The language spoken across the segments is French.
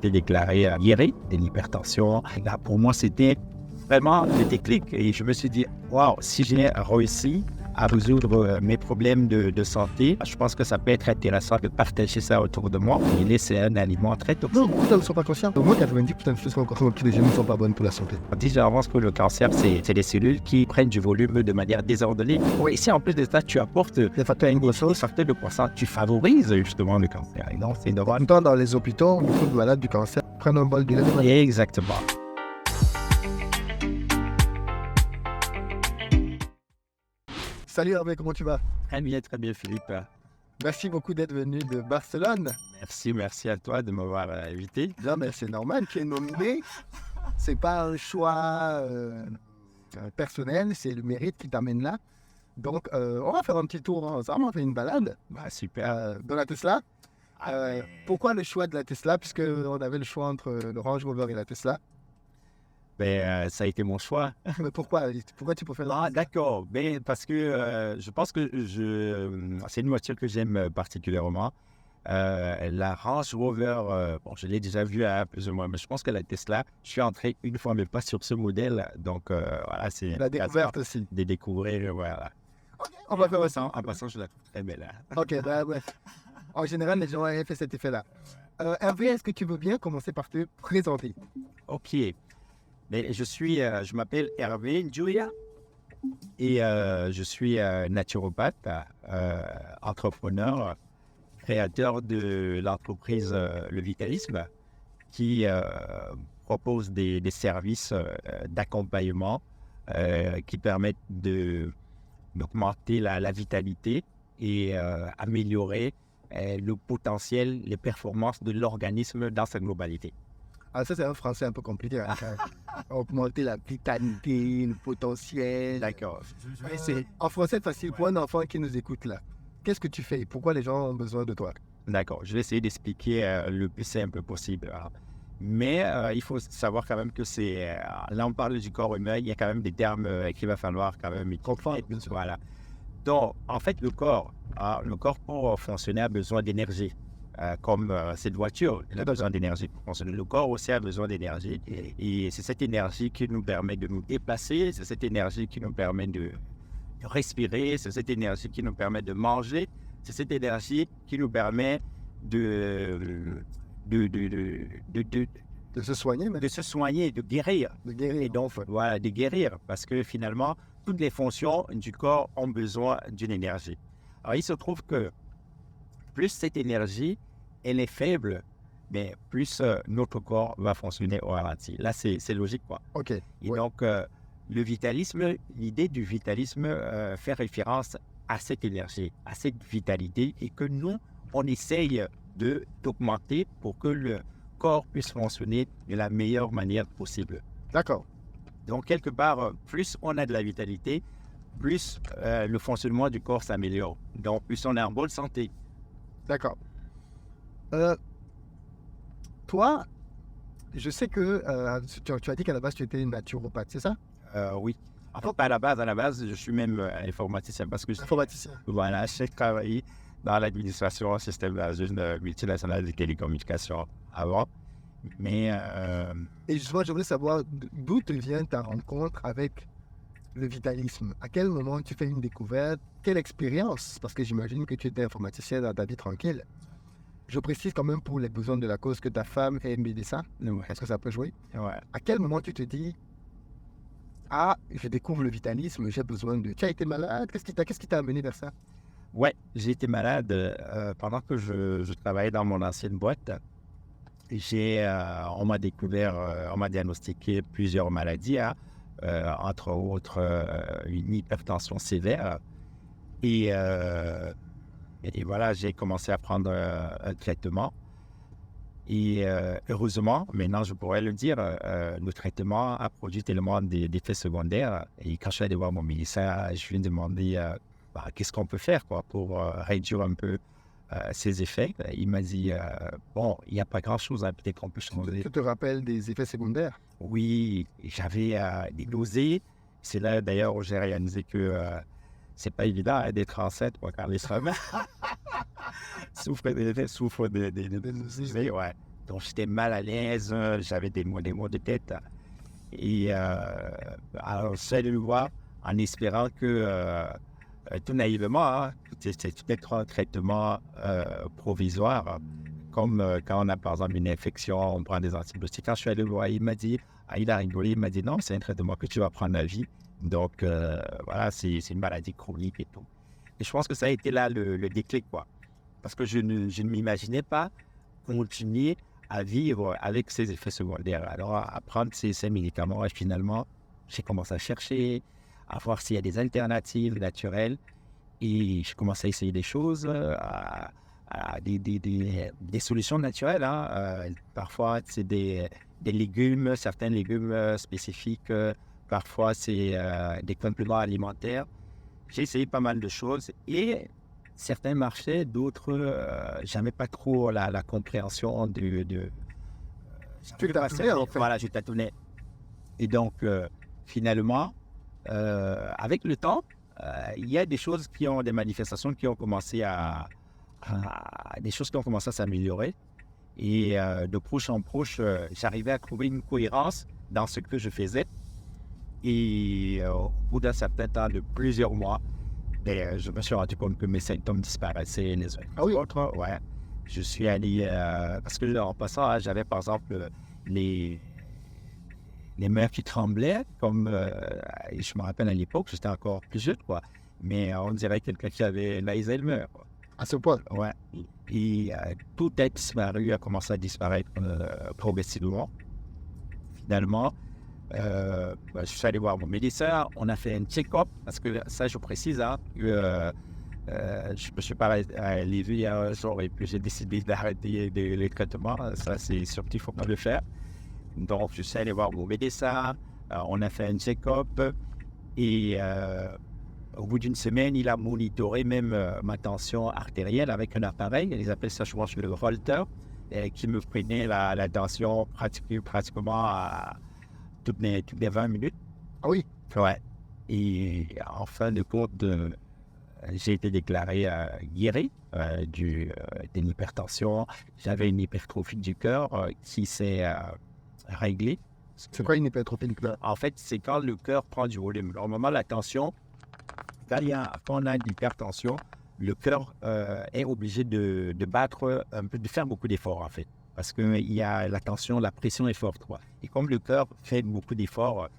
été déclaré guéri de l'hypertension. Là, pour moi, c'était vraiment le déclic. Et je me suis dit, waouh, si j'ai réussi à résoudre mes problèmes de santé, je pense que ça peut être intéressant de partager ça autour de moi. Et là, c'est un aliment très toxique. Non, beaucoup de gens ne sont pas conscients. Au moins 90% des choses qu'on consomme au petit déjeuner ne sont pas bonnes pour la santé. On dit généralement que le cancer, c'est des cellules qui prennent du volume de manière désordonnée. Et si en plus de ça, tu apportes Des facteurs de croissance. de croissance, tu favorises justement le cancer. Et donc, c'est En normal. même temps, dans les hôpitaux, beaucoup de malades du cancer prennent un bol de lait. Exactement. Salut Hervé, comment tu vas? Très bien, Philippe. Merci beaucoup d'être venu de Barcelone. Merci à toi de m'avoir invité. Non, mais c'est normal, tu es nominé. C'est pas un choix personnel, c'est le mérite qui t'amène là. Donc, on va faire un petit tour ensemble, on fait une balade Super. dans la Tesla. Pourquoi le choix de la Tesla? Puisqu'on avait le choix entre le Range Rover et la Tesla. Ça a été mon choix. Mais pourquoi tu préfères la Tesla? D'accord. Parce que je pense que c'est une voiture que j'aime particulièrement. La Range Rover, je l'ai déjà vue à plus ou moins, mais je pense que la Tesla, je suis entré une fois, mais pas sur ce modèle. Donc, voilà, c'est La découverte aussi. de découvrir, voilà. On va faire ça. En passant, je la trouve très belle. Ok, ouais. En général, les gens ont fait cet effet-là. Hervé, est-ce que tu veux bien commencer par te présenter? Ok. Mais je m'appelle Hervé Njuya et je suis naturopathe, entrepreneur, créateur de l'entreprise Le Vitalisme qui propose des services d'accompagnement qui permettent d'augmenter la vitalité et améliorer le potentiel, les performances de l'organisme dans sa globalité. Ah, ça, c'est un français un peu compliqué. Augmenter la vitalité, le potentiel. D'accord. En français facile pour un enfant qui nous écoute là. Qu'est-ce que tu fais? Pourquoi les gens ont besoin de toi? D'accord. Je vais essayer d'expliquer le plus simple possible. Mais il faut savoir quand même que là, on parle du corps humain, il y a quand même des termes qu'il va falloir quand même Comprendre, bien sûr. Voilà. Donc, en fait, le corps pour fonctionner a besoin d'énergie. Comme cette voiture, elle a besoin d'énergie pour fonctionner. Le corps aussi a besoin d'énergie. Et c'est cette énergie qui nous permet de nous déplacer, c'est cette énergie qui nous permet de respirer, c'est cette énergie qui nous permet de manger, c'est cette énergie qui nous permet de se soigner, mais de se soigner, de guérir. de guérir. Et donc, voilà, de guérir. Parce que finalement, toutes les fonctions du corps ont besoin d'une énergie. Alors, il se trouve que plus cette énergie, elle est faible, mais plus notre corps va fonctionner au ralenti. Là, c'est logique, quoi. Ok. Et donc, le vitalisme, l'idée du vitalisme fait référence à cette énergie, à cette vitalité, et que nous, on essaye d'augmenter pour que le corps puisse fonctionner de la meilleure manière possible. D'accord. Donc, quelque part, plus on a de la vitalité, plus le fonctionnement du corps s'améliore. Donc, plus on est en bonne santé. D'accord. Toi, je sais que tu as dit qu'à la base, tu étais naturopathe, c'est ça? Oui. En fait, à la base, je suis même informaticien parce que Informaticien. voilà, j'ai travaillé dans l'administration système d'une multinationale de télécommunications avant. Mais Et justement, je voulais savoir d'où te vient ta rencontre avec le vitalisme. À quel moment tu fais une découverte? Quelle expérience? Parce que j'imagine que tu étais informaticien dans ta vie tranquille. Je précise quand même pour les besoins de la cause que ta femme est médecin. Est-ce que ça peut jouer? ouais. À quel moment tu te dis, ah, je découvre le vitalisme, j'ai besoin de... Tu as été malade? Qu'est-ce qui t'a amené vers ça? Ouais, j'ai été malade pendant que je travaillais dans mon ancienne boîte. On m'a diagnostiqué plusieurs maladies, entre autres une hypertension sévère. Et voilà, j'ai commencé à prendre un traitement. Et heureusement, maintenant je pourrais le dire, le traitement a produit tellement d'effets secondaires. Et quand je suis allé voir mon médecin, je lui ai demandé qu'est-ce qu'on peut faire pour réduire un peu ces effets. Il m'a dit, il n'y a pas grand-chose, peut-être qu'on peut changer. Tu te rappelles des effets secondaires? Oui, j'avais des nausées. C'est là d'ailleurs où j'ai réalisé que c'est pas évident d'être enceinte quand les femmes souffrent des nausées. Ouais. Donc, j'étais mal à l'aise, j'avais des maux de tête. Et alors, je suis allé le voir en espérant que, tout naïvement, hein, c'était peut-être un traitement provisoire, comme quand on a par exemple une infection, on prend des antibiotiques. Quand je suis allé le voir, il m'a dit, il a rigolé, il m'a dit non, c'est un traitement que tu vas prendre à vie. Donc, voilà, c'est une maladie chronique et tout. Et je pense que ça a été là le déclic, quoi. Parce que je ne m'imaginais pas continuer à vivre avec ces effets secondaires. Alors, à prendre ces médicaments, et finalement, j'ai commencé à chercher, à voir s'il y a des alternatives naturelles. Et je commence à essayer des choses, des solutions naturelles. Hein. Parfois, c'est des légumes, certains légumes spécifiques. Parfois, c'est des compléments alimentaires. J'ai essayé pas mal de choses et certains marchaient, d'autres, j'avais pas trop la compréhension de Tu tâtonnais, en fait. Voilà, je tâtonnais. Et donc, finalement, avec le temps, il y a des choses des manifestations qui ont commencé des choses qui ont commencé à s'améliorer. Et de proche en proche, j'arrivais à trouver une cohérence dans ce que je faisais. Et au bout d'un certain temps, de plusieurs mois, je me suis rendu compte que mes symptômes disparaissaient les uns Ah oui? les autres. Ouais. Je suis allé, parce que en passant, hein, j'avais par exemple les mains qui tremblaient, comme je me rappelle à l'époque, j'étais encore plus jeune, quoi. Mais on dirait quelqu'un qui avait l'Alzheimer, quoi. À ce point? Ouais. Et tout a disparu, a commencé à disparaître progressivement. Finalement, je suis allé voir mon médecin, on a fait un check-up, parce que ça, je précise, hein, que je me suis pas allé il y a un jour et puis j'ai décidé d'arrêter les traitements. Ça, c'est sûr qu'il ne faut pas le faire. Donc, je suis allé voir mon médecin, on a fait un check-up et au bout d'une semaine, il a monitoré même ma tension artérielle avec un appareil, ils appellent ça, je pense, le Holter, qui me prenait la tension pratiquement toutes les 20 minutes. Ah oui? Ouais. Et en fin de compte, j'ai été déclaré guéri d'une hypertension. J'avais une hypertrophie du cœur qui s'est réglée. C'est quoi une hypertrophie du cœur? En fait, c'est quand le cœur prend du volume. Normalement, la tension, quand on a de l'hypertension, le cœur est obligé de battre un peu, de faire beaucoup d'efforts, en fait. Parce que il y a la tension, la pression est forte, quoi. Et comme le cœur fait beaucoup d'efforts,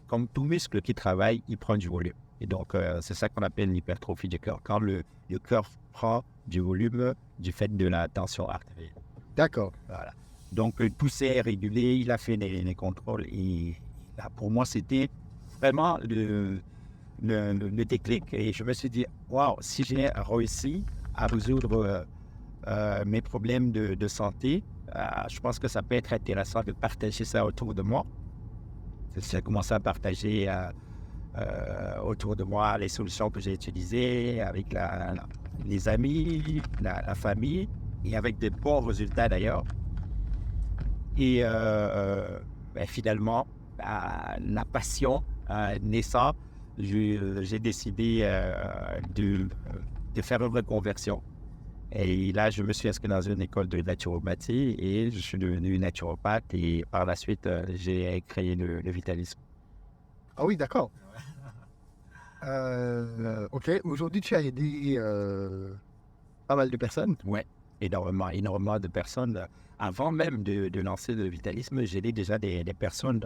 comme tout muscle qui travaille, il prend du volume. Et donc, c'est ça qu'on appelle l'hypertrophie du cœur, quand le cœur prend du volume du fait de la tension artérielle. D'accord. Voilà. Donc, tout s'est régulé, il a fait les contrôles. Et là, pour moi, c'était vraiment le déclic. Et je me suis dit, waouh, si j'ai réussi à résoudre mes problèmes de santé, je pense que ça peut être intéressant de partager ça autour de moi. J'ai commencé à partager autour de moi les solutions que j'ai utilisées avec les amis, la famille, et avec de bons résultats d'ailleurs. Et finalement, la passion naissant, j'ai décidé de faire une reconversion. Et là, je me suis inscrit dans une école de naturopathie et je suis devenu naturopathe. Et par la suite, j'ai créé le vitalisme. Ah oui, d'accord. OK. Aujourd'hui, tu as aidé pas mal de personnes. Ouais, énormément de personnes. Avant même de lancer le vitalisme, j'aidais déjà des personnes,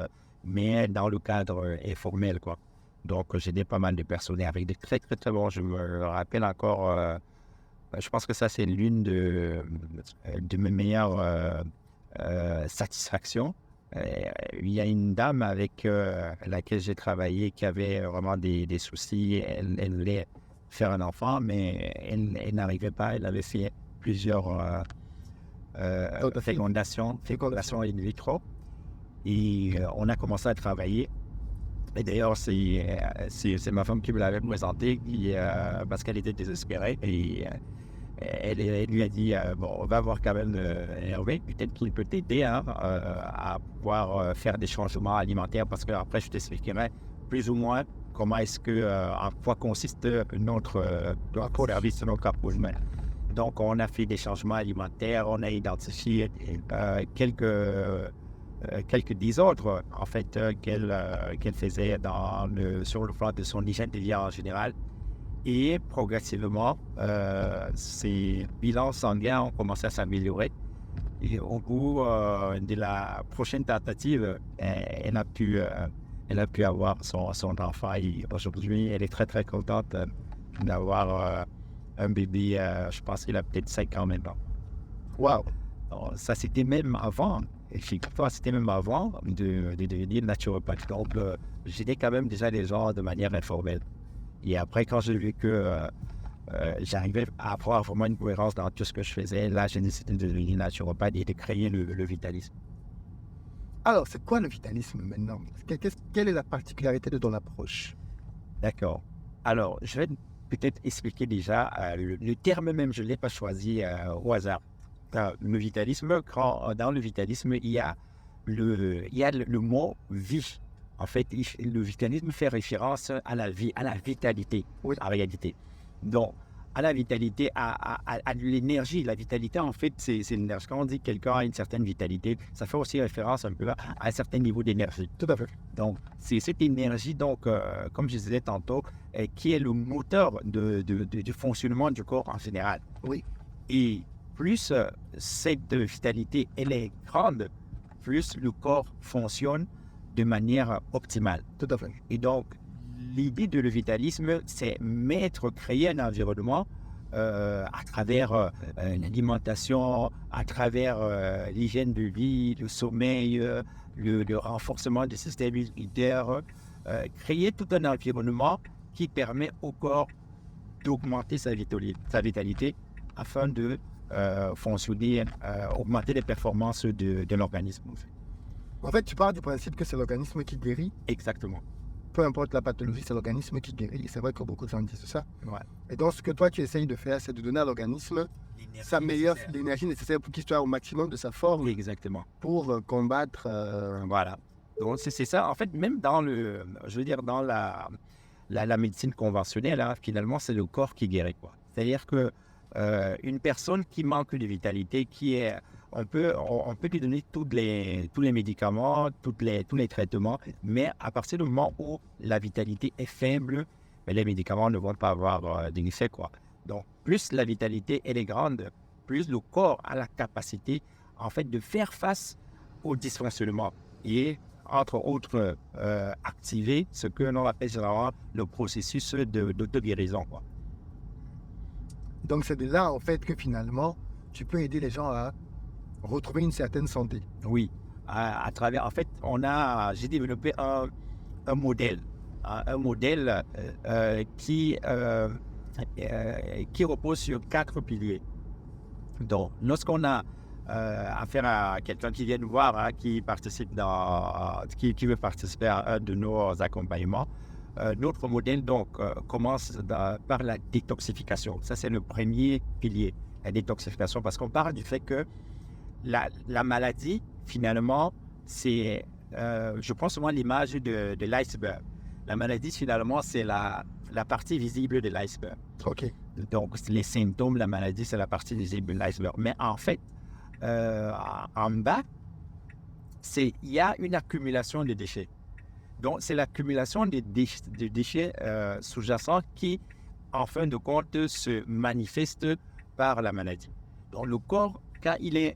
mais dans le cadre informel, quoi. Donc, j'aidais pas mal de personnes avec des très, très, très bons. Je me rappelle encore, je pense que ça, c'est l'une de mes meilleures satisfactions. Il y a une dame avec laquelle j'ai travaillé qui avait vraiment des soucis. Elle voulait faire un enfant, mais elle n'arrivait pas. Elle avait fait plusieurs fécondations in vitro. Et on a commencé à travailler. Et d'ailleurs, c'est ma femme qui me l'avait présenté parce qu'elle était désespérée. Et elle lui a dit, bon, on va voir quand même Hervé, peut-être qu'il peut t'aider à pouvoir faire des changements alimentaires parce qu'après, je t'expliquerai plus ou moins comment est-ce que, en quoi consiste notre service, notre approche. Donc, on a fait des changements alimentaires, on a identifié quelques désordres, en fait, qu'elle faisait sur le plan de son hygiène de vie en général. Et progressivement, ses bilans sanguins ont commencé à s'améliorer. Et au bout de la prochaine tentative, elle a pu avoir son enfant. Et aujourd'hui, elle est très, très contente d'avoir un bébé. Je pense qu'il a peut-être 5 ans maintenant. Waouh! Alors, ça, c'était même avant. Et figure-toi, c'était même avant de devenir naturopathe. Donc, j'étais quand même déjà des gens de manière informelle. Et après, quand j'ai vu que j'arrivais à avoir vraiment une cohérence dans tout ce que je faisais, là, j'ai décidé de devenir naturopathe et de créer le vitalisme. Alors, c'est quoi le vitalisme maintenant? Quelle est la particularité de ton approche? D'accord. Alors, je vais peut-être expliquer déjà le terme même, je ne l'ai pas choisi au hasard. Le vitalisme, dans le vitalisme, il y a le mot vie. En fait, le vitalisme fait référence à la vie, à la vitalité, Oui. en réalité. Donc, à la vitalité, à l'énergie. La vitalité, en fait, c'est l'énergie. Quand on dit que quelqu'un a une certaine vitalité, ça fait aussi référence un peu à un certain niveau d'énergie. Tout à fait. Donc, c'est cette énergie, donc, comme je disais tantôt, qui est le moteur du fonctionnement du corps en général. Oui. Et plus cette vitalité, elle est grande, plus le corps fonctionne de manière optimale. Tout à fait. Et donc, l'idée de le vitalisme, c'est créer un environnement à travers l'alimentation, à travers l'hygiène de vie, le sommeil, le renforcement du système immunitaire, créer tout un environnement qui permet au corps d'augmenter sa vitalité afin de fonctionner, augmenter les performances de l'organisme. En fait, tu pars du principe que c'est l'organisme qui guérit. Exactement. Peu importe la pathologie, c'est l'organisme qui guérit. C'est vrai que beaucoup de gens disent ça. Ouais. Et donc, ce que toi, tu essayes de faire, c'est de donner à l'organisme l'énergie nécessaire pour qu'il soit au maximum de sa forme. Exactement. Pour combattre... Voilà. Donc, c'est ça. En fait, même dans dans la médecine conventionnelle, hein, finalement, c'est le corps qui guérit, quoi. C'est-à-dire que une personne qui manque de vitalité, on peut lui donner tous les médicaments, tous les traitements, mais à partir du moment où la vitalité est faible, les médicaments ne vont pas avoir d'effet, quoi. Donc, plus la vitalité elle est grande, plus le corps a la capacité, en fait, de faire face au dysfonctionnement et, entre autres, activer ce que l'on appelle généralement le processus d'auto-guérison, quoi. Donc, c'est de là, en fait, que finalement, tu peux aider les gens à retrouver une certaine santé. Oui, à travers... En fait, j'ai développé un modèle, hein, un modèle qui repose sur 4 piliers. Donc, lorsqu'on a affaire à quelqu'un qui vient nous voir, hein, qui veut participer à un de nos accompagnements, notre modèle donc commence par la détoxification. Ça, c'est le premier pilier, la détoxification, parce qu'on parle du fait que la maladie, finalement, c'est, je prends souvent l'image de l'iceberg. La maladie, finalement, c'est la partie visible de l'iceberg. OK. Donc, les symptômes de la maladie, c'est la partie visible de l'iceberg. Mais en fait, en bas, il y a une accumulation de déchets. Donc, c'est l'accumulation des déchets sous-jacents qui, en fin de compte, se manifeste par la maladie. Donc, le corps, quand il est...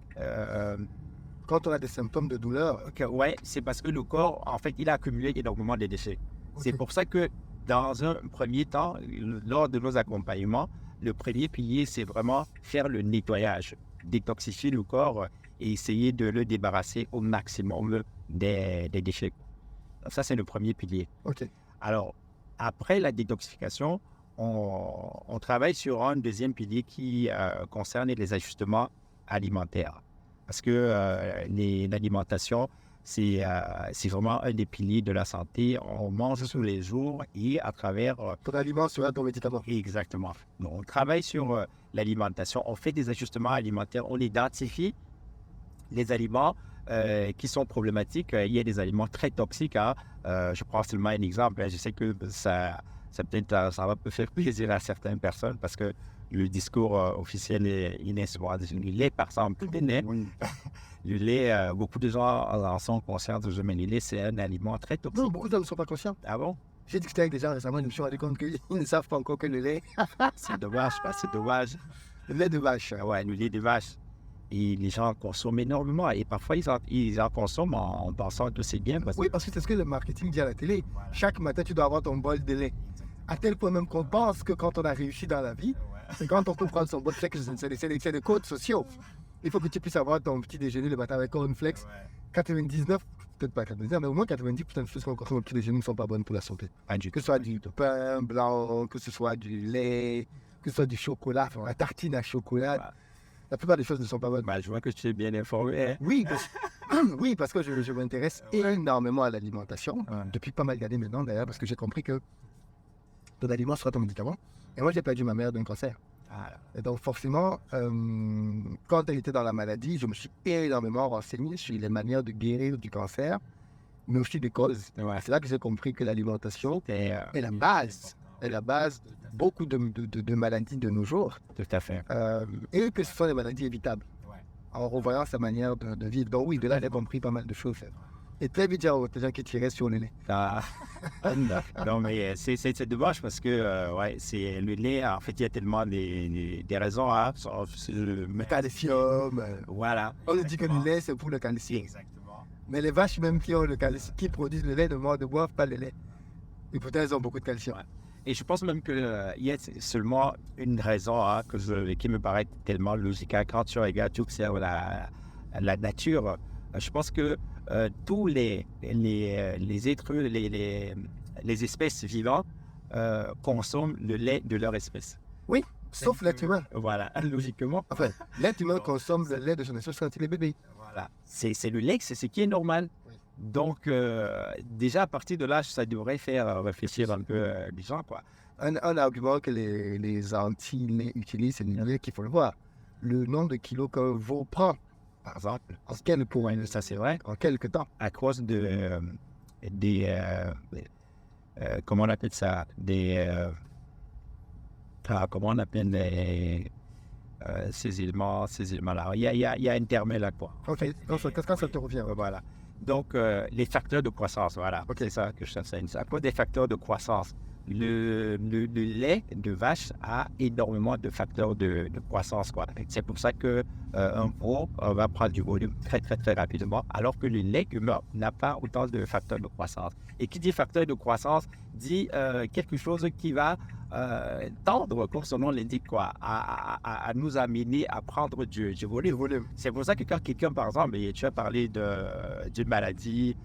Quand on a des symptômes de douleur... ouais, c'est parce que le corps, en fait, il a accumulé énormément de déchets. Okay. C'est pour ça que, dans un premier temps, lors de nos accompagnements, le premier pilier, c'est vraiment faire le nettoyage, détoxifier le corps et essayer de le débarrasser au maximum des déchets. Ça, c'est le premier pilier. Okay. Alors, après la détoxification, on travaille sur un deuxième pilier qui concerne les ajustements alimentaires. Parce que l'alimentation, c'est vraiment un des piliers de la santé. On mange tous les jours et à travers... ton aliment sera ton médicament. Exactement. Donc, on travaille sur l'alimentation. On fait des ajustements alimentaires. On identifie les aliments qui sont problématiques. Il y a des aliments très toxiques. Hein. Je prends seulement un exemple. Je sais que ça va peut-être faire plaisir à certaines personnes parce que le discours officiel est inexploité. Le lait, par exemple, le lait, Oui. le lait, beaucoup de gens en sont conscients de mais le lait, c'est un aliment très toxique. Non, beaucoup de gens ne sont pas conscients. Ah bon? J'ai discuté avec des gens récemment, je me suis rendu compte qu'ils ne savent pas encore que le lait, C'est dommage, c'est dommage. le lait de vache. Ouais, le lait de vache. Et les gens consomment énormément. Et parfois, ils en consomment en pensant que c'est bien. Oui, parce que c'est ce que le marketing dit à la télé. Chaque matin, tu dois avoir ton bol de lait. À tel point même qu'on pense que quand on a réussi dans la vie, c'est quand on peut prendre son bol de lait, que c'est des codes sociaux. Il faut que tu puisses avoir ton petit déjeuner le matin avec cornflakes. 99, peut-être pas 99, mais au moins 90% des choses qu'on consomme au petit déjeuner ne sont pas bonnes pour la santé. Pas du Que tout. ce soit du pain blanc, que ce soit du lait, que ce soit du chocolat, la tartine à chocolat. La plupart des choses ne sont pas bonnes. Bah, je vois que tu es bien informé. Hein? Oui, oui, parce que je m'intéresse énormément à l'alimentation, depuis pas mal d'années maintenant d'ailleurs, parce que j'ai compris que ton aliment sera ton médicament. Et moi, j'ai perdu ma mère d'un cancer. Voilà. Et donc, forcément, quand elle était dans la maladie, je me suis énormément renseigné sur les manières de guérir du cancer, mais aussi des causes. Ouais. C'est là que j'ai compris que l'alimentation Et, est la base. Est la base de beaucoup de maladies de nos jours. tout à fait. Et que ce sont des maladies évitables. Ouais. En revoyant sa manière de vivre. Donc oui, de là, j'ai compris pas mal de choses. Et très vite, il y a des gens qui tiraient sur le lait. Ah. Non, mais c'est dommage parce que ouais, c'est le lait. En fait, il y a tellement des raisons. Hein, Le calcium. Voilà. On nous dit que le lait, c'est pour le calcium. Exactement. Mais les vaches même qui ont le calcium, qui produisent le lait, ne boivent pas le lait. Et pourtant, elles ont beaucoup de calcium. Ouais. Et je pense même qu'il y a seulement une raison hein, qui me paraît tellement logique. Hein. Quand tu regardes, tu observes la nature, je pense que tous les êtres, les espèces vivantes consomment le lait de leur espèce. Oui, sauf l'être humain. Voilà, logiquement. Enfin, l'être humain consomme le lait de son espèce quand il est bébé. Voilà. C'est le lait, c'est ce qui est normal. Oui. Donc, déjà, à partir de là, ça devrait faire réfléchir un peu les gens, quoi. Un argument que les anti-laits utilisent, c'est le lait qu'il faut le voir. Le nombre de kilos qu'un veau prend, par exemple, en Ça, c'est vrai. en quelques temps. À cause de comment on appelle ça, comment on appelle ces éléments-là. Il y a un terme là, quoi. Ok, quand ça te revient. Voilà. Donc, les facteurs de croissance, voilà. Ok. C'est ça que je t'enseigne. À cause des facteurs de croissance, le lait de vache a énormément de facteurs de croissance, quoi. C'est pour ça que un veau va prendre du volume très, très, très rapidement, alors que le lait humain n'a pas autant de facteurs de croissance. Et qui dit facteur de croissance dit quelque chose qui va tendre, comme son nom l'indique, quoi, à nous amener à prendre du volume. C'est pour ça que quand quelqu'un, par exemple, et tu as parlé d'une maladie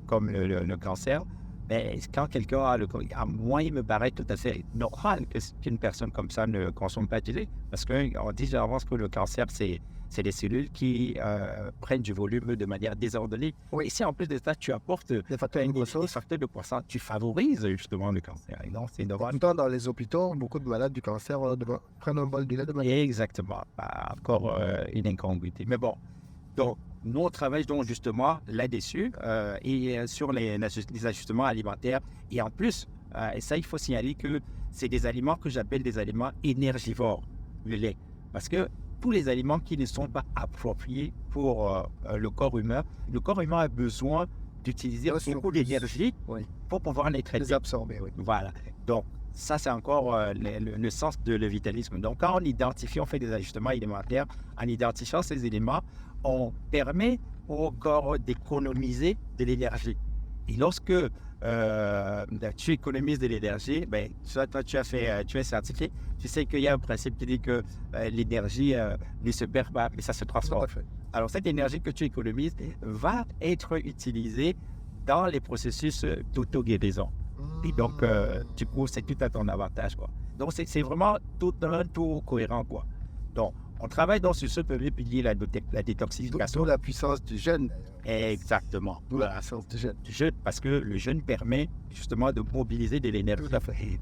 comme le cancer, mais quand quelqu'un a le cancer, moi, il me paraît tout à fait normal qu'une personne comme ça ne consomme pas de lait. Parce qu'on dit généralement que le cancer, c'est des cellules qui prennent du volume de manière désordonnée. Oui. Et si en plus de ça, tu apportes Les facteurs de croissance. des facteurs de croissance, tu favorises justement le cancer. Et non, c'est En normal. même temps, dans les hôpitaux, beaucoup de malades du cancer prennent un bol de lait de matin. Exactement. Encore une incongruité. Mais bon, donc, nous, on travaille donc justement là-dessus et sur les ajustements alimentaires. Et en plus, et ça, il faut signaler que c'est des aliments que j'appelle des aliments énergivores, le lait. Parce que tous les aliments qui ne sont pas appropriés pour le corps humain a besoin d'utiliser beaucoup d'énergie pour pouvoir les traiter. Les absorber, oui. Voilà. Donc, ça, c'est encore le sens de le vitalisme. Donc, quand on identifie, on fait des ajustements alimentaires, en identifiant ces éléments, on permet au corps d'économiser de l'énergie. Et lorsque tu économises de l'énergie, ben, toi, tu es scientifique, tu sais qu'il y a un principe qui dit que l'énergie ne se perd pas, mais ça se transforme. Alors, cette énergie que tu économises va être utilisée dans les processus d'auto-guérison. Et donc, du coup, c'est tout à ton avantage, quoi. Donc, c'est vraiment tout cohérent, quoi. Donc, on travaille dans ce premier pilier, la détoxification. D'où la puissance du jeûne. Exactement. D'où la puissance du jeûne. Du jeûne, parce que le jeûne permet justement de mobiliser de l'énergie. Tout à fait.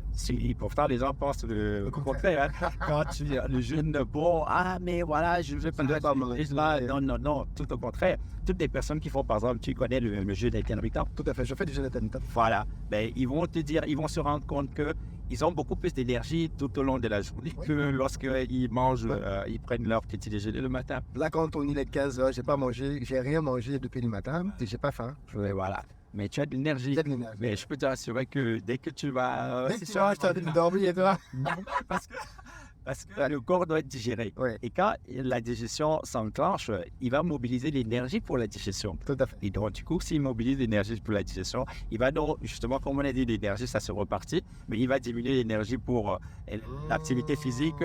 Pourtant, les gens pensent le contraire. Hein. Quand le jeûne, bon, mais voilà, je vais pas manger là. Non, tout au contraire. Toutes les personnes qui font, par exemple, tu connais le jeûne intermittent. Tout à fait, je fais du jeûne intermittent. Voilà. Ben, ils vont te dire, ils vont se rendre compte que ils ont beaucoup plus d'énergie tout au long de la journée que lorsqu'ils mangent, ils prennent leur petit déjeuner le matin. Là, quand on est 15 heures, j'ai rien mangé depuis le matin, et j'ai pas faim. Et voilà. Mais tu as de l'énergie. J'ai de l'énergie. Mais je peux te rassurer que dès que tu vas... C'est sûr, je suis en train de dormir et toi. Parce que le corps doit être digéré. Ouais. Et quand la digestion s'enclenche, il va mobiliser l'énergie pour la digestion. Tout à fait. Et donc, du coup, s'il mobilise l'énergie pour la digestion, il va donc, justement, comme on a dit, l'énergie, ça se repartit, mais il va diminuer l'énergie pour l'activité physique,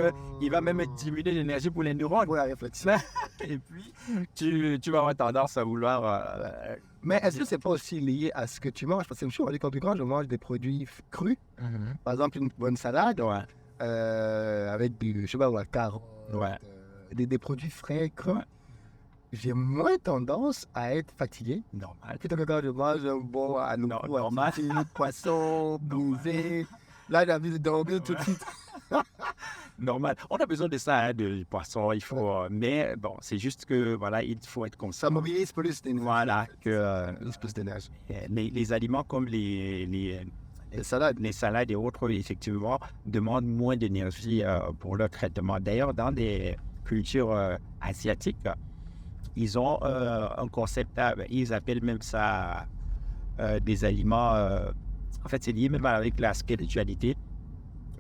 il va même diminuer l'énergie pour les neurones. Pour la réflexion. Et puis, tu vas avoir tendance à vouloir... Mais est-ce que c'est pas aussi lié à ce que tu manges? Parce que je me suis rendu compte que quand je mange des produits crus, par exemple une bonne salade, Ouais. avec du, je sais pas, la carotte, Ouais. des produits frais, crus, Ouais. j'ai moins tendance à être fatigué. Normal. Plutôt que quand je mange un bon à Non, normal. poisson, bouvet, là j'ai envie de dormir tout de suite. Normal. On a besoin de ça, hein, de poisson, il faut... mais bon, c'est juste que, voilà, il faut être conscient. Ça mobilise plus d'énergie. Voilà, que Plus d'énergie. les aliments comme les salades. Les salades et autres, effectivement, demandent moins d'énergie pour leur traitement. D'ailleurs, dans des cultures asiatiques, ils ont un concept, ils appellent même ça des aliments... en fait, c'est lié même avec la spiritualité,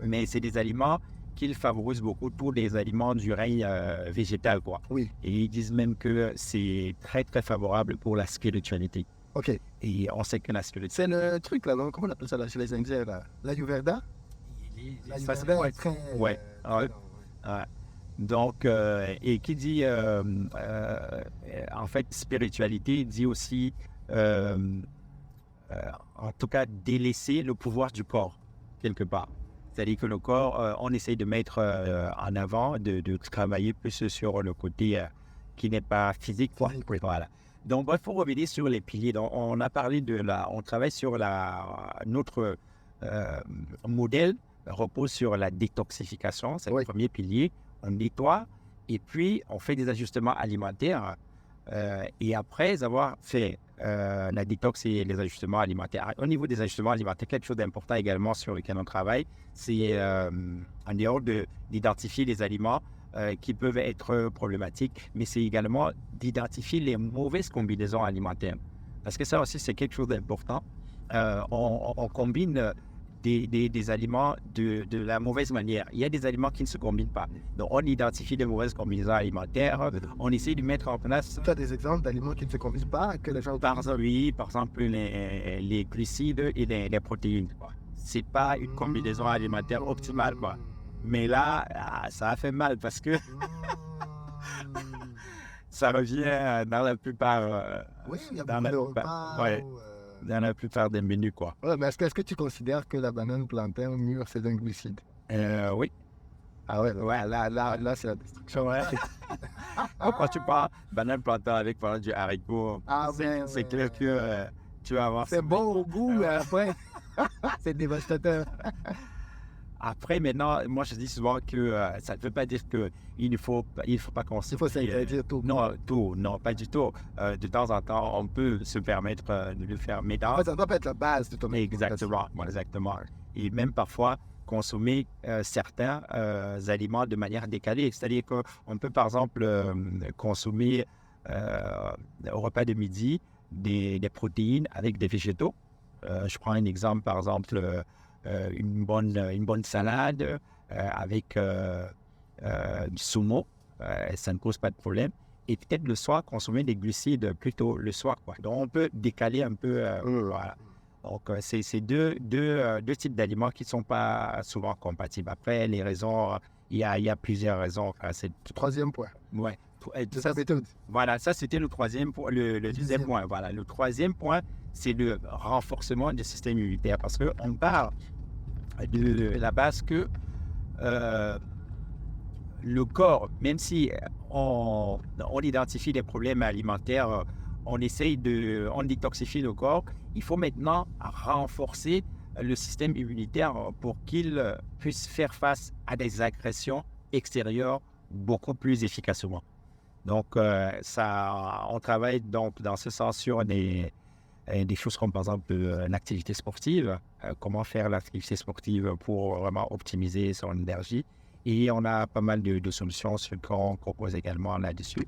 mais c'est des aliments qu'ils favorisent beaucoup, tous les aliments du règne végétal, quoi. Oui. Et ils disent même que c'est très, très favorable pour la spiritualité. Ok. Et on sait que la spiritualité... C'est le truc là, non? Comment on appelle ça là, chez les Indiens là? L'Ayurveda? Ça, c'est L'Ayurveda est très... ouais. Ouais. Donc, et qui dit, en fait, spiritualité, dit aussi, en tout cas, délaisser le pouvoir du corps, quelque part. C'est-à-dire que le corps, on essaye de mettre en avant, de travailler plus sur le côté qui n'est pas physique. Quoi. Oui. Voilà. Donc, il faut revenir sur les piliers. Donc, on a parlé on travaille sur notre modèle repose sur la détoxification, c'est Oui. le premier pilier. On nettoie et puis on fait des ajustements alimentaires. Et après avoir fait la détox et les ajustements alimentaires. Au niveau des ajustements alimentaires, quelque chose d'important également sur lequel on travaille, c'est en dehors d'identifier les aliments qui peuvent être problématiques, mais c'est également d'identifier les mauvaises combinaisons alimentaires. Parce que ça aussi, c'est quelque chose d'important. On combine des aliments de la mauvaise manière. Il y a des aliments qui ne se combinent pas. Donc, on identifie les mauvaises combinaisons alimentaires. On essaie de mettre en place... Tu as des exemples d'aliments qui ne se combinent pas, que les gens... Par exemple, les glucides et les protéines. Ce n'est pas une combinaison alimentaire optimale. Quoi. Mais là, ça a fait mal parce que ça revient dans la plupart... oui, il y a dans beaucoup la de plupart, repas. ouais, dans la plupart des menus, quoi. Ouais, mais est-ce que tu considères que la banane plantain mûre, c'est un glucide? Oui. Ah ouais, là c'est la destruction. Ouais. Quand tu parles banane plantain avec par exemple, du haricot, Ah, c'est clair que tu vas avoir... C'est bon au goût, mais après, c'est dévastateur. Après, maintenant, moi, je dis souvent que ça ne veut pas dire qu'il ne faut pas consommer. Il faut s'interdire tout. Non, pas du tout. De temps en temps, on peut se permettre de le faire. Mais En fait, ça doit pas être la base de ton Exactement. Et même parfois, consommer certains aliments de manière décalée. C'est-à-dire qu'on peut, par exemple, consommer au repas de midi des protéines avec des végétaux. Je prends un exemple, par exemple... une bonne salade avec du saumon, ça ne cause pas de problème. Et peut-être le soir, consommer des glucides plutôt le soir, quoi. Donc, on peut décaler un peu. Voilà. Donc, c'est deux types d'aliments qui ne sont pas souvent compatibles. Après, les raisons, il y a plusieurs raisons. C'est Le troisième point. Ouais. De sa méthode. Voilà, ça c'était le troisième point. Le deuxième point. Voilà. Le troisième point, c'est le renforcement du système immunitaire. Parce qu'on parle de la base que le corps, même si on identifie des problèmes alimentaires, on détoxifie le corps, il faut maintenant renforcer le système immunitaire pour qu'il puisse faire face à des agressions extérieures beaucoup plus efficacement. Donc, on travaille donc dans ce sens sur des choses comme par exemple l'activité sportive, comment faire l'activité sportive pour vraiment optimiser son énergie. Et on a pas mal de solutions qu'on propose également là-dessus.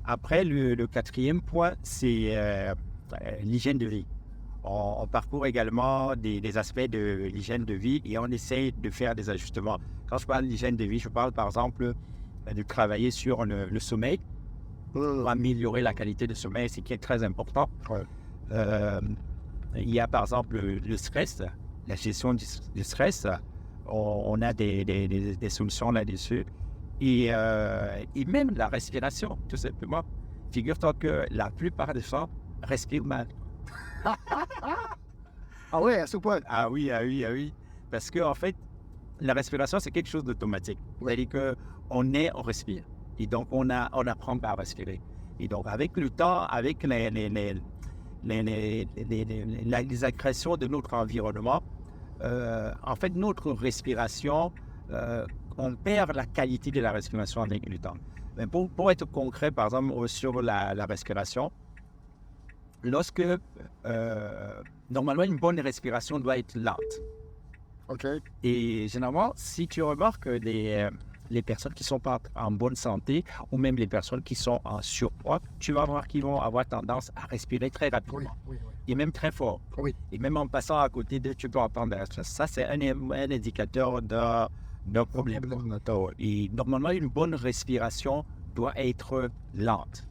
Après, le quatrième point, c'est l'hygiène de vie. On parcourt également des aspects de l'hygiène de vie et on essaye de faire des ajustements. Quand je parle d'hygiène de vie, je parle par exemple de travailler sur le sommeil pour améliorer la qualité de sommeil, ce qui est très important. Ouais. Il y a par exemple le stress, la gestion du stress. On a des solutions là-dessus. Et même la respiration, tout simplement. Figure-toi que la plupart des gens respirent mal. Ah ouais, à ce point. Ah oui. Parce que en fait, la respiration, c'est quelque chose d'automatique. C'est-à-dire qu'on respire. Et donc, on apprend à respirer. Et donc, avec le temps, avec les agressions de notre environnement, en fait, notre respiration, on perd la qualité de la respiration avec le temps. Mais pour être concret, par exemple, sur la respiration, normalement, une bonne respiration doit être lente. OK. Et généralement, si tu remarques les personnes qui ne sont pas en bonne santé ou même les personnes qui sont en surpoids, tu vas voir qu'ils vont avoir tendance à respirer très rapidement Oui. et même très fort. Oui. Et même en passant à côté d'eux, tu peux entendre ça, c'est un indicateur d'un problème. Et normalement, une bonne respiration doit être lente.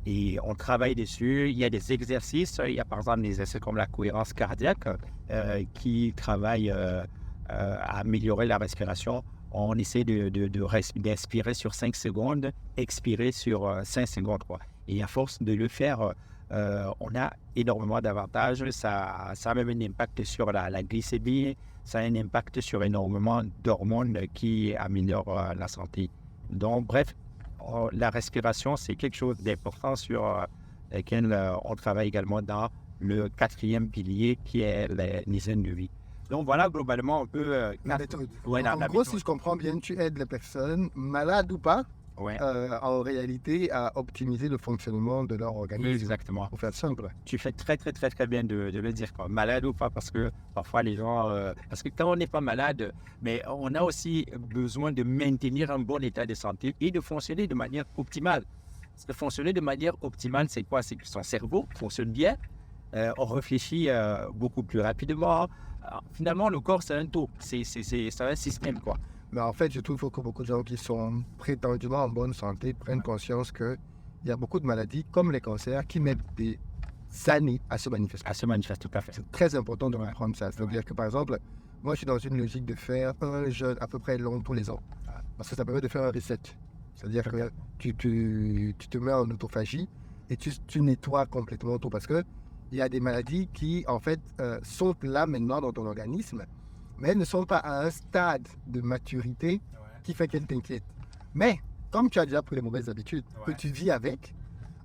Et on travaille dessus. Il y a des exercices. Il y a par exemple des exercices comme la cohérence cardiaque qui travaillent à améliorer la respiration. On essaie d'inspirer sur 5 secondes, expirer sur 5 secondes. Quoi. Et à force de le faire, on a énormément d'avantages. Ça a même un impact sur la glycémie. Ça a un impact sur énormément d'hormones qui améliorent la santé. Donc, bref, la respiration, c'est quelque chose d'important sur lequel on travaille également dans le quatrième pilier qui est l'hygiène de vie. Donc voilà globalement un peu... La méthode. Ouais, En gros, si je comprends bien, tu aides les personnes, malades ou pas, en réalité, à optimiser le fonctionnement de leur organisme. Exactement. Pour faire simple. Tu fais très bien de le dire, quoi. Malade ou pas, parce que parfois les gens... parce que quand on n'est pas malade, mais on a aussi besoin de maintenir un bon état de santé et de fonctionner de manière optimale. Parce que fonctionner de manière optimale, c'est quoi? C'est que son cerveau fonctionne bien, on réfléchit beaucoup plus rapidement. Alors, finalement, le corps, c'est un tout. C'est un système, quoi. Mais en fait, je trouve que beaucoup de gens qui sont prétendument en bonne santé prennent conscience qu'il y a beaucoup de maladies, comme les cancers, qui mettent des années à se manifester. À se manifester, tout à fait. C'est très important de comprendre ça. C'est-à-dire que, par exemple, moi, je suis dans une logique de faire un jeûne à peu près long tous les ans. Parce que ça permet de faire un reset. C'est-à-dire que tu te mets en autophagie et tu nettoies complètement tout. Parce qu'il y a des maladies qui, en fait, sont là maintenant dans ton organisme, mais elles ne sont pas à un stade de maturité qui fait qu'elles t'inquiètent. Mais, comme tu as déjà pris les mauvaises habitudes, que tu vis avec,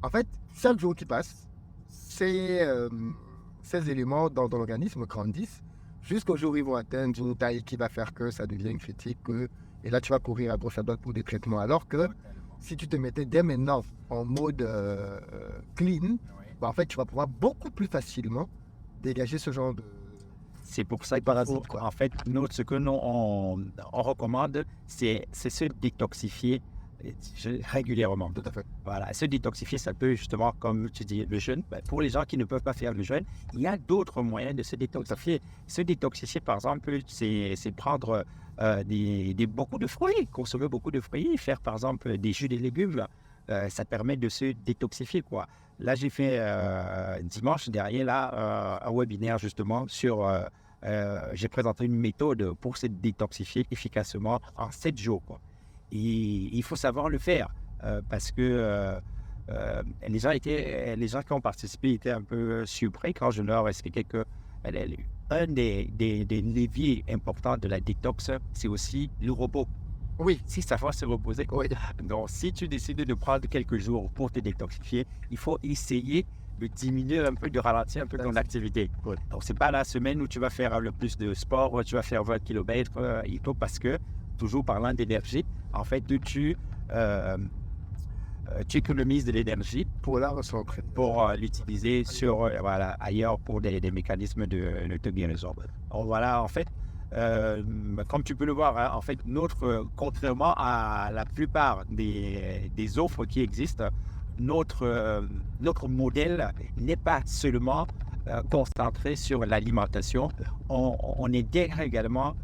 en fait, chaque jour qui passe, ces éléments dans ton organisme grandissent jusqu'au jour où ils vont atteindre une taille qui va faire que ça devient critique. Et là, tu vas courir à gauche à droite pour des traitements. Alors que si tu te mettais dès maintenant en mode clean, en fait, tu vas pouvoir beaucoup plus facilement dégager ce genre de... C'est pour ça qu'en fait, ce que nous, on recommande, c'est se détoxifier régulièrement. Tout à fait. Voilà, se détoxifier, ça peut justement, comme tu dis, le jeûne. Pour les gens qui ne peuvent pas faire le jeûne, il y a d'autres moyens de se détoxifier. Se détoxifier, par exemple, c'est prendre beaucoup de fruits, consommer beaucoup de fruits, faire par exemple des jus de légumes. Ça permet de se détoxifier, quoi. Là, j'ai fait dimanche dernier un webinaire justement sur... j'ai présenté une méthode pour se détoxifier efficacement en 7 jours, quoi. Et il faut savoir le faire parce que les gens qui ont participé étaient un peu surpris quand je leur expliquais que un des leviers importants de la détox, c'est aussi le repos. Oui. Si ça va se reposer. Oui. Donc, si tu décides de prendre quelques jours pour te détoxifier, il faut essayer de diminuer un peu, de ralentir un peu ton activité. Oui. Donc, c'est pas la semaine où tu vas faire le plus de sport, où tu vas faire 20 km et tout, parce que, toujours parlant d'énergie, en fait, tu tu économises de l'énergie Pour la recentrer. pour l'utiliser sur, ailleurs pour des mécanismes de guérison. Donc, voilà, en fait, comme tu peux le voir, hein, en fait, contrairement à la plupart des offres qui existent, notre modèle n'est pas seulement concentré sur l'alimentation. On intègre également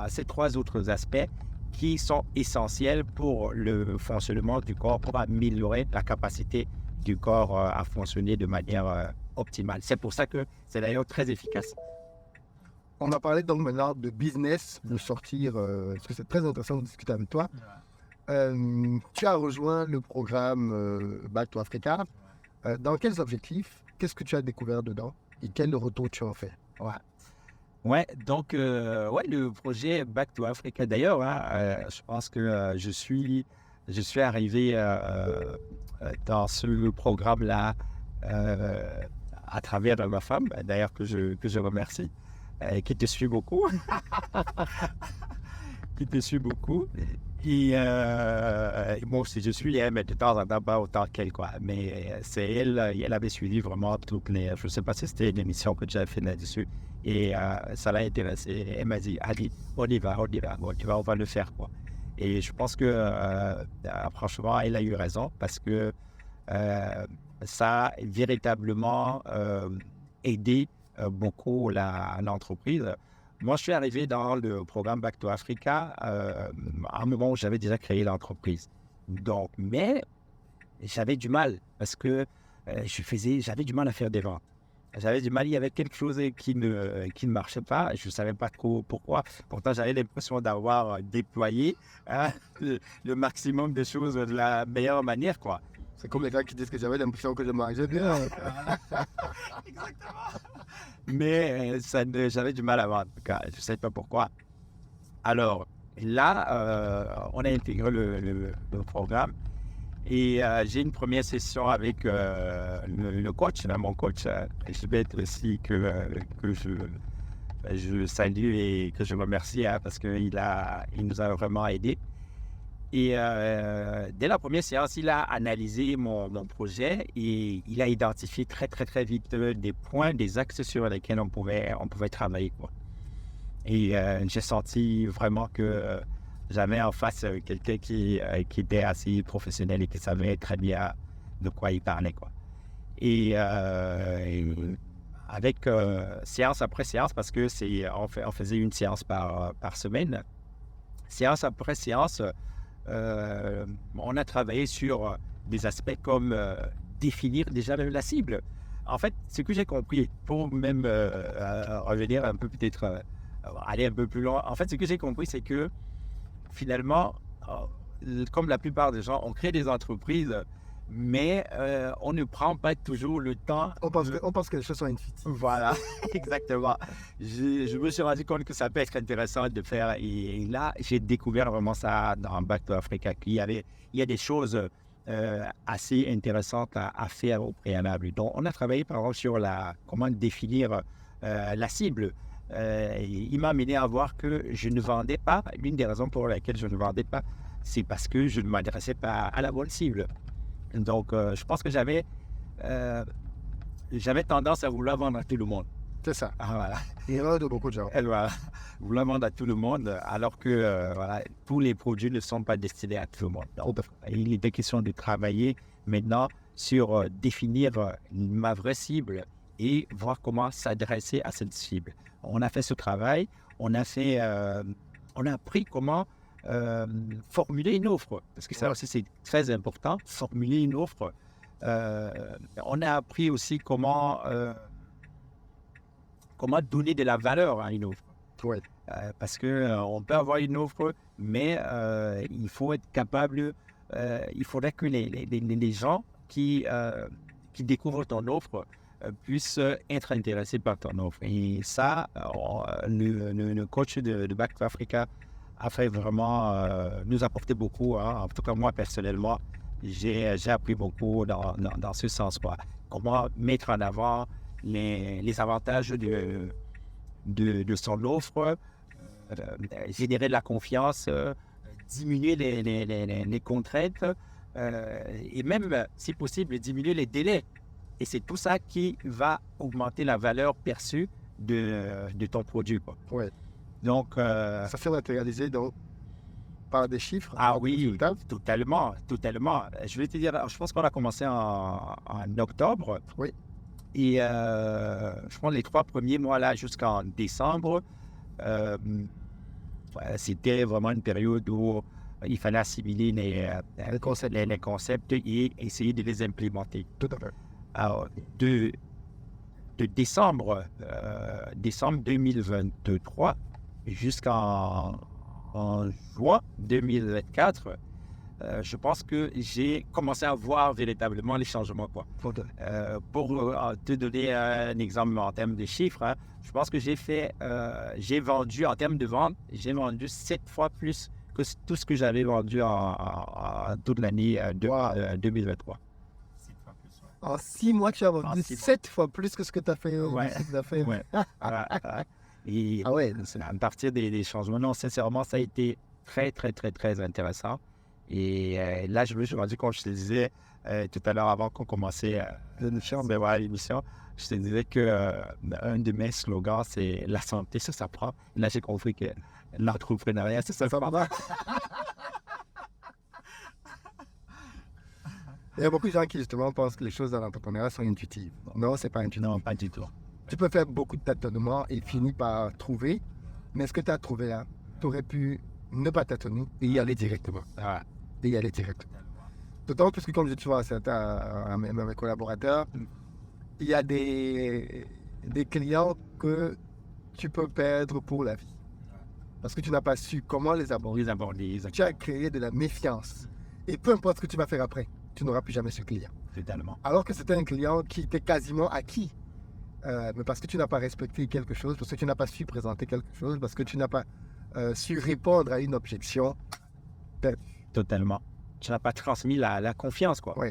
ces 3 autres aspects qui sont essentiels pour le fonctionnement du corps, pour améliorer la capacité du corps à fonctionner de manière optimale. C'est pour ça que c'est d'ailleurs très efficace. On a parlé donc maintenant de business, de sortir, parce que c'est très intéressant de discuter avec toi. Tu as rejoint le programme Back to Africa. Dans quels objectifs? Qu'est-ce que tu as découvert dedans? Et quel retour tu en fais? Ouais, donc le projet Back to Africa, d'ailleurs, hein, je pense que je suis arrivé dans ce programme-là à travers ma femme, d'ailleurs que je remercie, qui te suit beaucoup. Qui te suit beaucoup. Et moi aussi, je suis, mais de temps en temps, pas autant qu'elle, quoi. Mais c'est elle avait suivi vraiment toutes les... Je ne sais pas si c'était une émission que j'avais fait là-dessus. Et ça l'a intéressé. Elle m'a dit, allez, on y va, on va le faire, quoi. Et je pense que, franchement, elle a eu raison parce que ça a véritablement aidé beaucoup l'entreprise. Moi, je suis arrivé dans le programme Back to Africa à un moment où j'avais déjà créé l'entreprise. Donc, mais j'avais du mal parce que j'avais du mal à faire des ventes. J'avais du mal, il y avait quelque chose qui ne marchait pas. Je ne savais pas trop pourquoi. Pourtant, j'avais l'impression d'avoir déployé le maximum de choses de la meilleure manière, quoi. C'est comme les gars qui disent que j'avais l'impression que je mangeais bien. Exactement. Mais j'avais du mal à vendre. Je ne sais pas pourquoi. Alors là, on a intégré le programme et j'ai une première session avec le coach, mon coach. Je vais être aussi que je salue et que je remercie parce qu'il nous a vraiment aidés. Et dès la première séance, il a analysé mon projet et il a identifié très, très, très vite des points, des axes sur lesquels on pouvait travailler, quoi. Et j'ai senti vraiment que j'avais en face quelqu'un qui était assez professionnel et qui savait très bien de quoi il parlait, quoi. Et avec séance après séance, parce que on faisait une séance par semaine, séance après séance, on a travaillé sur des aspects comme définir déjà la cible. En fait, ce que j'ai compris, pour même revenir un peu peut-être, aller un peu plus loin, en fait, ce que j'ai compris, c'est que finalement, comme la plupart des gens, on crée des entreprises, mais on ne prend pas toujours le temps. On pense que les choses sont intuitives. Voilà, exactement. Je me suis rendu compte que ça peut être intéressant de faire. Et là, j'ai découvert vraiment ça dans Back to Africa. Il y a des choses assez intéressantes à faire au préalable. Donc, on a travaillé par exemple sur comment définir la cible. Il m'a amené à voir que je ne vendais pas. L'une des raisons pour lesquelles je ne vendais pas, c'est parce que je ne m'adressais pas à la bonne cible. Donc, je pense que j'avais tendance à vouloir vendre à tout le monde. C'est ça. Voilà. Erreur de beaucoup de gens. Voilà. Vouloir vendre à tout le monde, alors que tous les produits ne sont pas destinés à tout le monde. Donc, il était question de travailler maintenant sur définir ma vraie cible et voir comment s'adresser à cette cible. On a fait ce travail, on a appris comment formuler une offre, parce que ça aussi c'est très important, formuler une offre. On a appris aussi comment donner de la valeur à une offre. Ouais. Parce qu'on peut avoir une offre, mais il faut être capable, il faudrait que les gens qui découvrent ton offre puissent être intéressés par ton offre. Et ça, le coach de Back to Africa a fait vraiment nous apporter beaucoup. Hein. En tout cas, moi, personnellement, j'ai appris beaucoup dans ce sens, quoi. Comment mettre en avant les avantages de son offre, générer de la confiance, diminuer les contraintes, et même, si possible, diminuer les délais. Et c'est tout ça qui va augmenter la valeur perçue de ton produit, quoi. Ouais. Donc, Ça s'est matérialisé par des chiffres. ah oui, totalement, totalement. Je vais te dire, je pense qu'on a commencé en octobre. Oui. Et je pense les 3 premiers mois là jusqu'en décembre, c'était vraiment une période où il fallait assimiler les concepts et essayer de les implémenter. Tout à fait. Alors, de décembre 2023 jusqu'en juin 2024, je pense que j'ai commencé à voir véritablement les changements, quoi. Pour te donner un exemple en termes de chiffres, hein, je pense que j'ai vendu, en termes de vente, j'ai vendu 7 fois plus que tout ce que j'avais vendu en toute l'année 2023. 7 fois plus, ouais. En 6 mois, tu as vendu 7 fois plus que ce que tu as fait. Ouais. Ouais. Et Ah ouais. à partir des changements, non, sincèrement, ça a été très, très, très, très intéressant. Et là, je me suis rendu compte, je te disais tout à l'heure avant qu'on commençait l'émission, je te disais qu'un de mes slogans, c'est la santé, ça s'apprend. Là, j'ai compris que l'entrepreneuriat, ça s'apprend. Il y a beaucoup de gens qui justement pensent que les choses dans l'entrepreneuriat sont intuitives. Non, c'est pas intuitif. Non, pas du tout. Tu peux faire beaucoup de tâtonnements et finir par trouver. Mais ce que tu as trouvé là, tu aurais pu ne pas tâtonner et y aller directement. Ah. Et y aller directement. D'autant plus que, comme je dis souvent à mes collaborateurs, il y a des clients que tu peux perdre pour la vie. Parce que tu n'as pas su comment les aborder. Tu as créé de la méfiance. Et peu importe ce que tu vas faire après, tu n'auras plus jamais ce client. Totalement. Alors que c'était un client qui était quasiment acquis. Mais parce que tu n'as pas respecté quelque chose, parce que tu n'as pas su présenter quelque chose, parce que tu n'as pas su répondre à une objection. Totalement. Tu n'as pas transmis la confiance, quoi. Oui.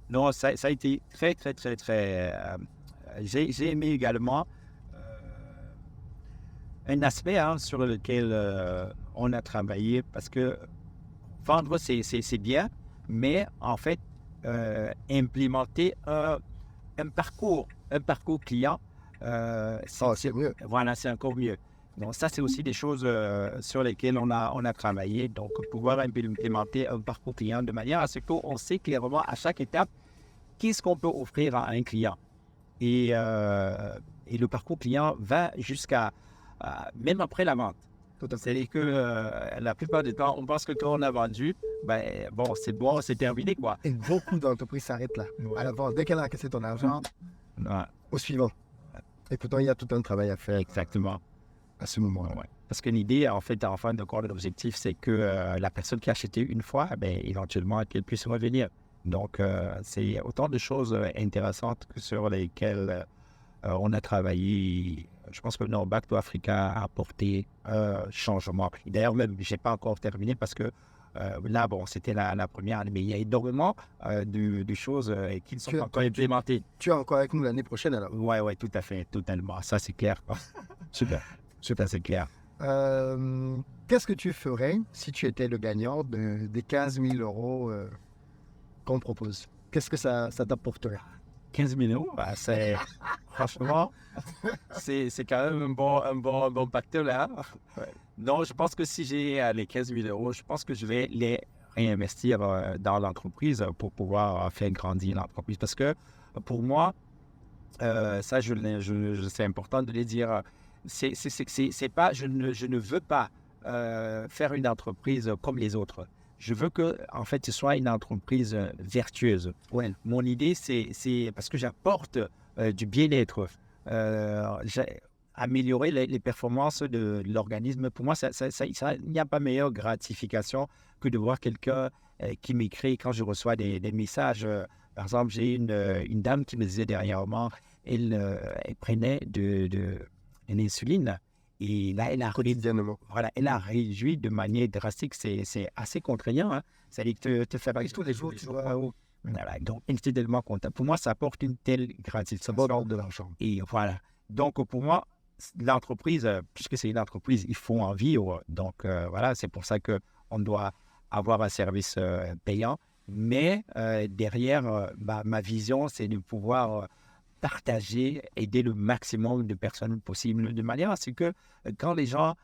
Non, ça a été très, très, très, très... j'ai aimé également un aspect sur lequel on a travaillé, parce que vendre, c'est bien, mais en fait, implémenter un parcours client, c'est mieux. Voilà, c'est encore mieux. Donc ça, c'est aussi des choses sur lesquelles on a travaillé. Donc, pouvoir implémenter un parcours client de manière à ce qu'on sait clairement à chaque étape qu'est-ce qu'on peut offrir à un client. Et le parcours client va jusqu'à même après la vente. C'est-à-dire que la plupart du temps, on pense que quand on a vendu, c'est bon, c'est terminé, quoi. Et beaucoup d'entreprises s'arrêtent là, à la vente. Dès qu'elle a encaissé ton argent, au suivant. Et pourtant, il y a tout un travail à faire. Exactement. À ce moment-là. Ouais. Parce que l'idée, en fait, de corps de l'objectif, c'est que la personne qui a acheté une fois, éventuellement, qu'elle puisse revenir. Donc, c'est autant de choses intéressantes sur lesquelles on a travaillé. Je pense que Norbac to Africa a apporté un changement. D'ailleurs, même, je n'ai pas encore terminé parce que là, c'était la première, mais il y a énormément de choses qui ne sont pas encore implémentées. Tu es encore avec nous l'année prochaine, alors? Oui, tout à fait, totalement. Ça, c'est clair. Super, c'est clair. Qu'est-ce que tu ferais si tu étais le gagnant des 15 000 euros qu'on propose? Qu'est-ce que ça t'apporterait? 15 000 euros, franchement, c'est quand même un bon facteur là. Ouais. Non, je pense que si j'ai les 15 000 euros, je pense que je vais les réinvestir dans l'entreprise pour pouvoir faire grandir l'entreprise. Parce que pour moi, ça, c'est important de le dire, c'est pas, je ne veux pas faire une entreprise comme les autres. Je veux que, en fait, ce soit une entreprise vertueuse. Ouais. Mon idée, c'est parce que j'apporte du bien-être, améliorer les performances de l'organisme. Pour moi, il n'y a pas meilleure gratification que de voir quelqu'un qui m'écrit quand je reçois des messages. Par exemple, j'ai une dame qui me disait dernièrement, elle prenait de l'insuline. Et là, elle a réduit de manière drastique. C'est assez contraignant. Hein? C'est-à-dire que te faire tous les jours, tu dois... Voilà. Donc, intellectuellement comptable. Pour moi, ça apporte une telle gratification. Ça apporte de l'argent. Et voilà. Donc, pour moi, l'entreprise, puisque c'est une entreprise, il faut en vivre. Donc, voilà, c'est pour ça qu'on doit avoir un service payant. Mais derrière, ma vision, c'est de pouvoir partager, aider le maximum de personnes possible, de manière à ce que quand les gens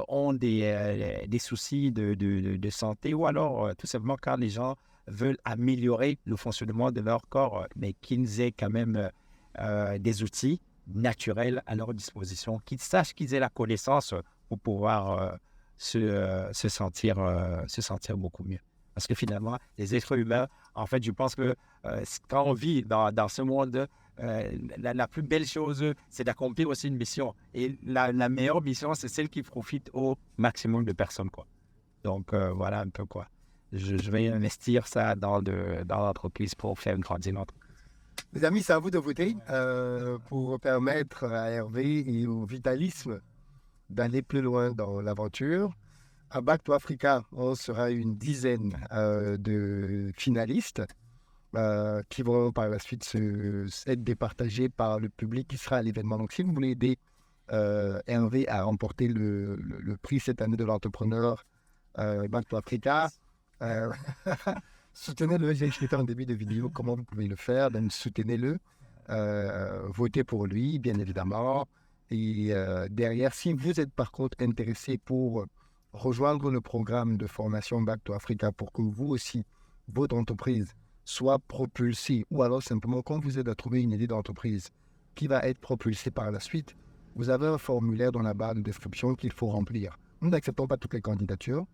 ont des soucis de santé, ou alors tout simplement quand les gens veulent améliorer le fonctionnement de leur corps, mais qu'ils aient quand même des outils naturels à leur disposition, qu'ils sachent qu'ils aient la connaissance pour pouvoir se sentir beaucoup mieux. Parce que finalement, les êtres humains, en fait, je pense que quand on vit dans ce monde, la plus belle chose, c'est d'accomplir aussi une mission. Et la meilleure mission, c'est celle qui profite au maximum de personnes, quoi. Donc, voilà un peu quoi. Je vais investir ça dans l'entreprise pour faire grandir l'entreprise. Les amis, c'est à vous de voter pour permettre à Hervé et au Vitalisme d'aller plus loin dans l'aventure. À Back to Africa, on sera une dizaine de finalistes qui vont par la suite être départagés par le public qui sera à l'événement. Donc, si vous voulez aider Hervé à remporter le prix cette année de l'entrepreneur Back to Africa, soutenez-le. J'ai expliqué en début de vidéo comment vous pouvez le faire. Donc, soutenez-le. Votez pour lui, bien évidemment. Et derrière, si vous êtes par contre intéressé pour rejoindre le programme de formation Back to Africa pour que vous aussi, votre entreprise, soit propulsée, ou alors simplement quand vous aide à trouver une idée d'entreprise qui va être propulsée par la suite, vous avez un formulaire dans la barre de description qu'il faut remplir. Nous n'acceptons pas toutes les candidatures.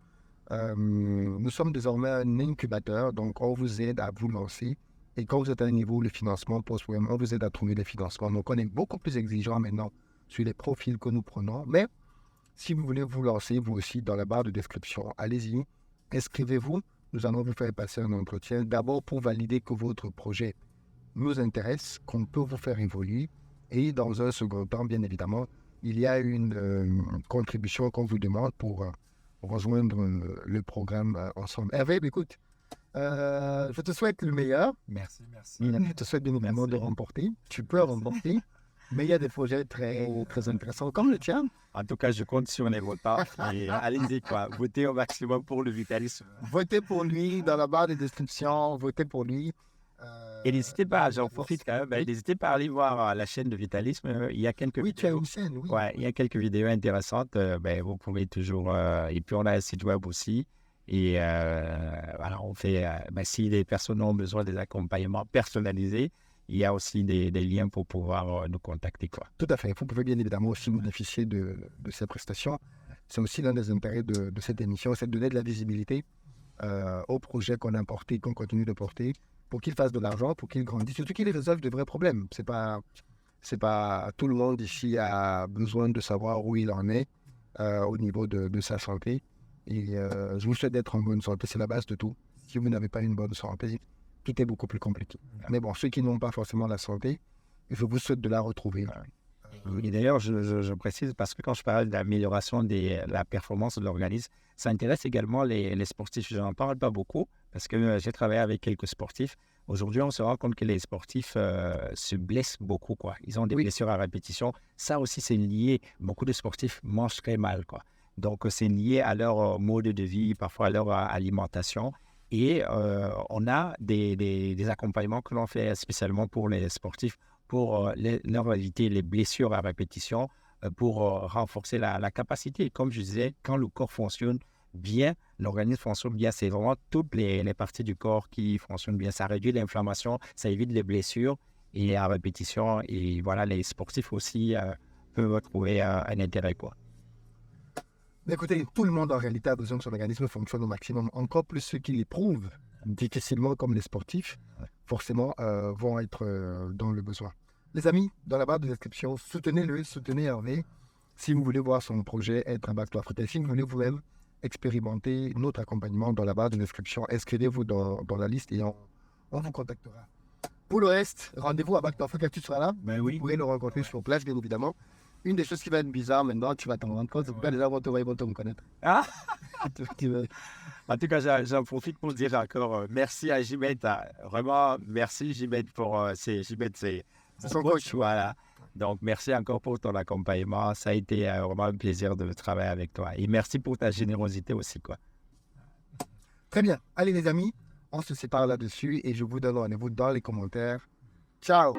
Nous sommes désormais un incubateur, donc on vous aide à vous lancer. Et quand vous êtes à un niveau, le financement post-programme, on vous aide à trouver les financements. Donc on est beaucoup plus exigeant maintenant sur les profils que nous prenons. Mais si vous voulez vous lancer, vous aussi, dans la barre de description, allez-y, inscrivez-vous. Nous allons vous faire passer un entretien, d'abord pour valider que votre projet nous intéresse, qu'on peut vous faire évoluer. Et dans un second temps, bien évidemment, il y a une contribution qu'on vous demande pour rejoindre le programme ensemble. Hervé, écoute, je te souhaite le meilleur. Merci. Je te souhaite bien évidemment de remporter. Tu peux remporter. Mais il y a des projets très, très intéressants, comme le tien. En tout cas, je compte sur les votants. Et allez-y, quoi. Votez au maximum pour le Vitalisme. Votez pour lui dans la barre de description. Votez pour lui. Et n'hésitez pas, j'en profite quand même, n'hésitez pas à aller voir la chaîne de Vitalisme. Il y a quelques Oui, vidéos. tu as une chaîne, oui. Ouais, il y a quelques vidéos intéressantes. Vous pouvez toujours... et puis, on a un site web aussi. Et voilà, on fait... si les personnes ont besoin des accompagnements personnalisés, il y a aussi des liens pour pouvoir nous contacter, quoi. Tout à fait. Vous pouvez bien évidemment aussi bénéficier de ces prestations. C'est aussi l'un des intérêts de cette émission, c'est de donner de la visibilité aux projets qu'on a portés, qu'on continue de porter, pour qu'ils fassent de l'argent, pour qu'ils grandissent, surtout qu'ils résolvent de vrais problèmes. C'est pas tout le monde ici a besoin de savoir où il en est au niveau de sa santé. Et je vous souhaite d'être en bonne santé, c'est la base de tout. Si vous n'avez pas une bonne santé, tout est beaucoup plus compliqué. Mais bon, ceux qui n'ont pas forcément la santé, je vous souhaite de la retrouver. Et d'ailleurs, je précise, parce que quand je parle d'amélioration de la performance de l'organisme, ça intéresse également les sportifs. Je n'en parle pas beaucoup, parce que j'ai travaillé avec quelques sportifs. Aujourd'hui, on se rend compte que les sportifs se blessent beaucoup, quoi. Ils ont des blessures à répétition. Ça aussi, c'est lié. Beaucoup de sportifs mangent très mal, quoi. Donc, c'est lié à leur mode de vie, parfois à leur alimentation. Et on a des accompagnements que l'on fait spécialement pour les sportifs, pour leur éviter les blessures à répétition, pour renforcer la capacité. Comme je disais, quand le corps fonctionne bien, l'organisme fonctionne bien, c'est vraiment toutes les parties du corps qui fonctionnent bien. Ça réduit l'inflammation, ça évite les blessures et à répétition. Et voilà, les sportifs aussi peuvent trouver un intérêt, quoi. Écoutez, tout le monde en réalité a besoin que son organisme fonctionne au maximum. Encore plus ceux qui l'éprouvent difficilement, comme les sportifs, forcément vont être dans le besoin. Les amis, dans la barre de description, soutenez-le, soutenez Hervé. Si vous voulez voir son projet être un Back to Africa, si vous voulez vous-même expérimenter notre accompagnement, dans la barre de description, inscrivez-vous dans la liste et on vous contactera. Pour le reste, rendez-vous à Back to Africa, tu seras là. Ben oui. Vous pourrez le rencontrer sur place, bien évidemment. Une des choses qui va être bizarre maintenant, tu vas t'en rendre compte, c'est que les gens vont te voir, ils vont te reconnaître. Ah. En tout cas, j'en profite pour dire encore merci à Jimette. Vraiment, merci Jimette pour c'est son coach. Voilà. Donc, merci encore pour ton accompagnement. Ça a été vraiment un plaisir de travailler avec toi. Et merci pour ta générosité aussi, quoi. Très bien. Allez les amis, on se sépare là-dessus et je vous donne rendez-vous dans les commentaires. Ciao!